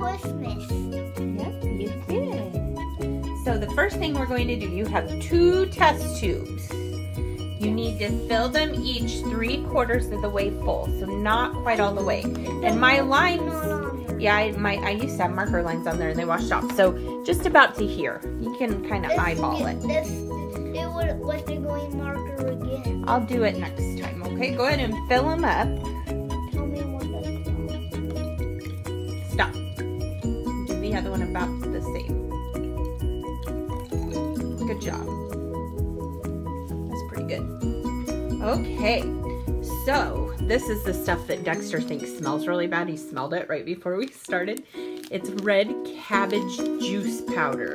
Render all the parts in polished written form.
Christmas. Yep, you did. So the first thing we're going to do, you have 2 test tubes. You need to fill them each 3/4 of the way full, so not quite all the way. And my lines, yeah, I used to have marker lines on there and they washed off. So just about to here. You can kind of eyeball it. What's the going marker again? I'll do it next time, okay? Go ahead and fill them up. Tell me what that's called. Stop. Do the other one about the same. Good job. That's pretty good. Okay, so this is the stuff that Dexter thinks smells really bad. He smelled it right before we started. It's red cabbage juice powder,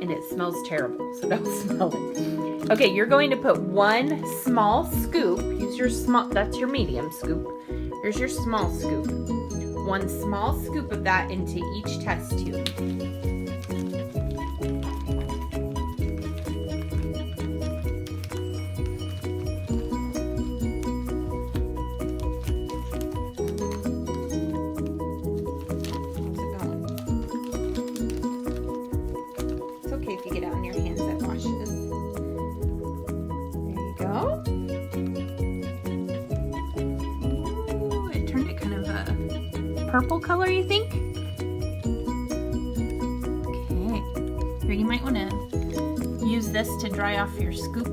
and it smells terrible, so don't smell it. Okay, you're going to put 1 small scoop. Use your small, that's your medium scoop. Here's your small scoop. 1 small scoop of that into each test tube. If you get out on your hands, that washes. There you go. Ooh, it turned it kind of a purple color, you think? Okay. Here, you might want to use this to dry off your scoop.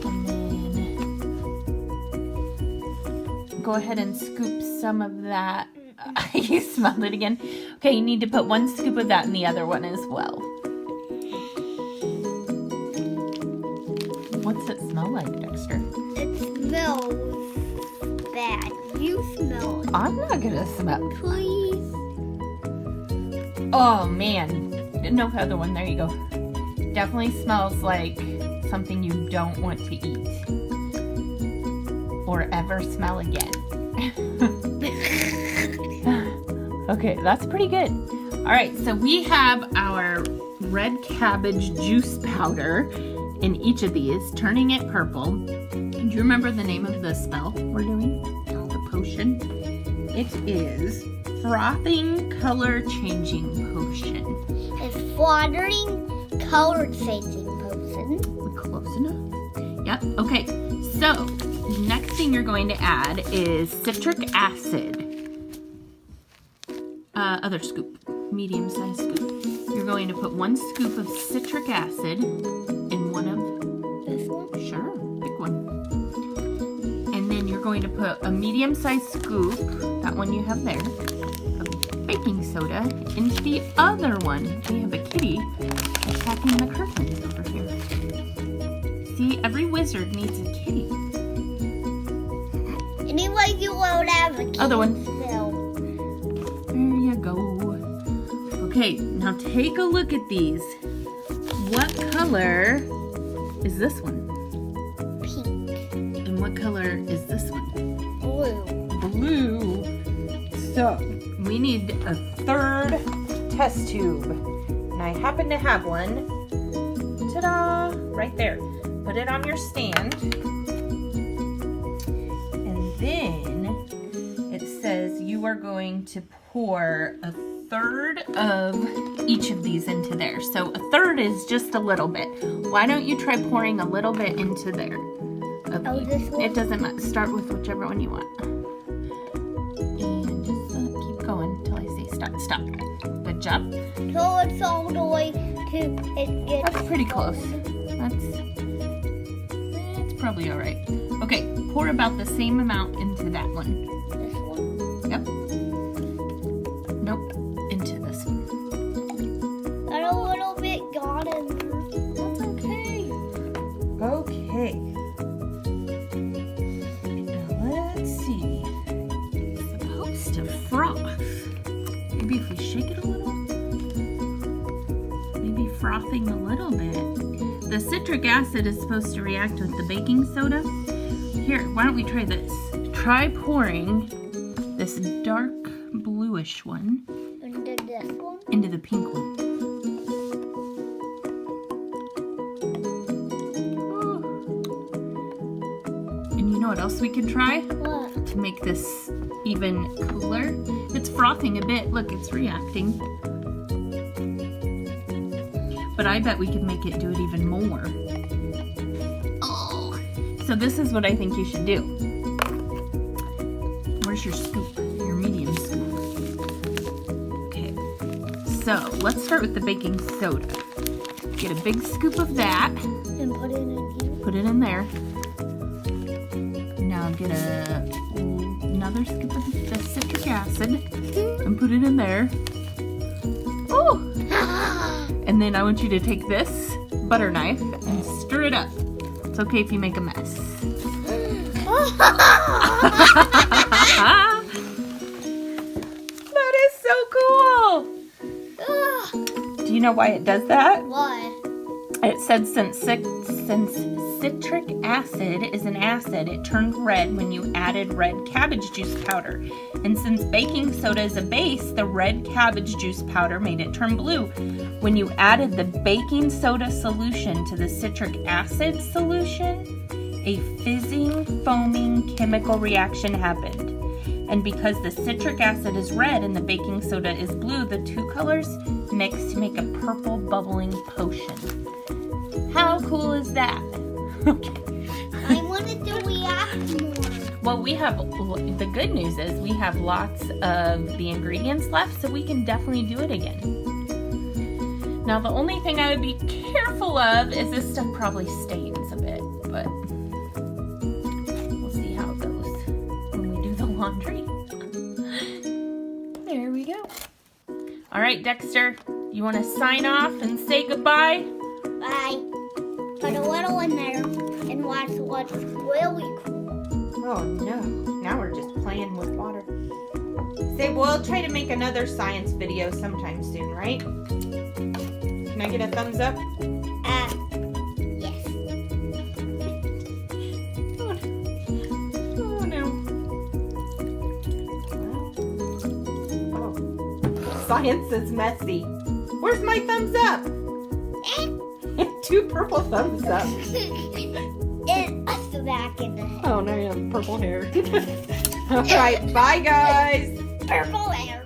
And then go ahead and scoop some of that. You smelled it again. Okay, you need to put 1 scoop of that in the other one as well. What's it smell like, Dexter? It smells bad. You smell it. I'm not gonna smell. Please. Oh man, no other one. There you go. Definitely smells like something you don't want to eat or ever smell again. Okay, that's pretty good. All right, so we have our red cabbage juice powder in each of these, turning it purple. Do you remember the name of the spell we're doing? The potion? It is frothing color changing potion. It's fluttering color changing potion. Close enough. Yep, okay. So, the next thing you're going to add is citric acid. Other scoop, medium-sized scoop. You're going to put 1 scoop of citric acid in one of... This one? Sure, pick one. And then you're going to put a medium-sized scoop, that one you have there, of baking soda into the other one. We have a kitty attacking the curtains over here. See, every wizard needs a kitty. Anyway, you won't have a kitty. Other one. Smell. There you go. Okay, now take a look at these. What color is this one? Pink. And what color is this one? Blue. Blue. So, we need a 3rd test tube. And I happen to have one. Ta-da! Right there. Put it on your stand. And then it says you are going to pour a 1/3 of each of these into there. So a 1/3 is just a little bit. Why don't you try pouring a little bit into there? This one? It doesn't matter. Start with whichever one you want. And just keep going until I say stop. Stop. Good job. So it's all the way to it gets. That's pretty close. That's probably all right. Okay, pour about the same amount into that one. This one? Yep. Nope. Into this one. Got a little bit got in there. That's okay. Okay. Now let's see. It's supposed to froth. Maybe if we shake it a little. Maybe frothing a little bit. The citric acid is supposed to react with the baking soda. Here, why don't we try this? Try pouring this dark bluish one Into this one? into the pink one. Ooh. And you know what else we could try What? to make this even cooler. It's frothing a bit. Look, it's reacting. But I bet we could make it do it even more. Oh. So this is what I think you should do. Where's your scoop? Your medium scoop. Okay. So let's start with the baking soda. Get a big scoop of that. And put it in here. Put it in there. Now get another scoop of the citric acid and put it in there. Oh! And then I want you to take this butter knife and stir it up. It's okay if you make a mess. That is so cool! Do you know why it does that? Why? It said since citric acid is an acid, it turned red when you added red cabbage juice powder. And since baking soda is a base, the red cabbage juice powder made it turn blue. When you added the baking soda solution to the citric acid solution, a fizzing, foaming chemical reaction happened. And because the citric acid is red and the baking soda is blue, the two colors mix to make a purple bubbling potion. How cool is that? Okay. I wanted to react more. Well, the good news is we have lots of the ingredients left, so we can definitely do it again. Now, the only thing I would be careful of is this stuff probably stains a bit, but we'll see how it goes when we do the laundry. There we go. All right, Dexter, you want to sign off and say goodbye? Bye. Put a little in there and watch what's really cool. Oh no, now we're just playing with water. Say, we'll try to make another science video sometime soon, right? Can I get a thumbs up? Yes. Oh no. Oh. Science is messy. Where's my thumbs up? 2 purple thumbs up. It's the back in the head. Oh, now you have purple hair. All right, bye guys. Purple hair.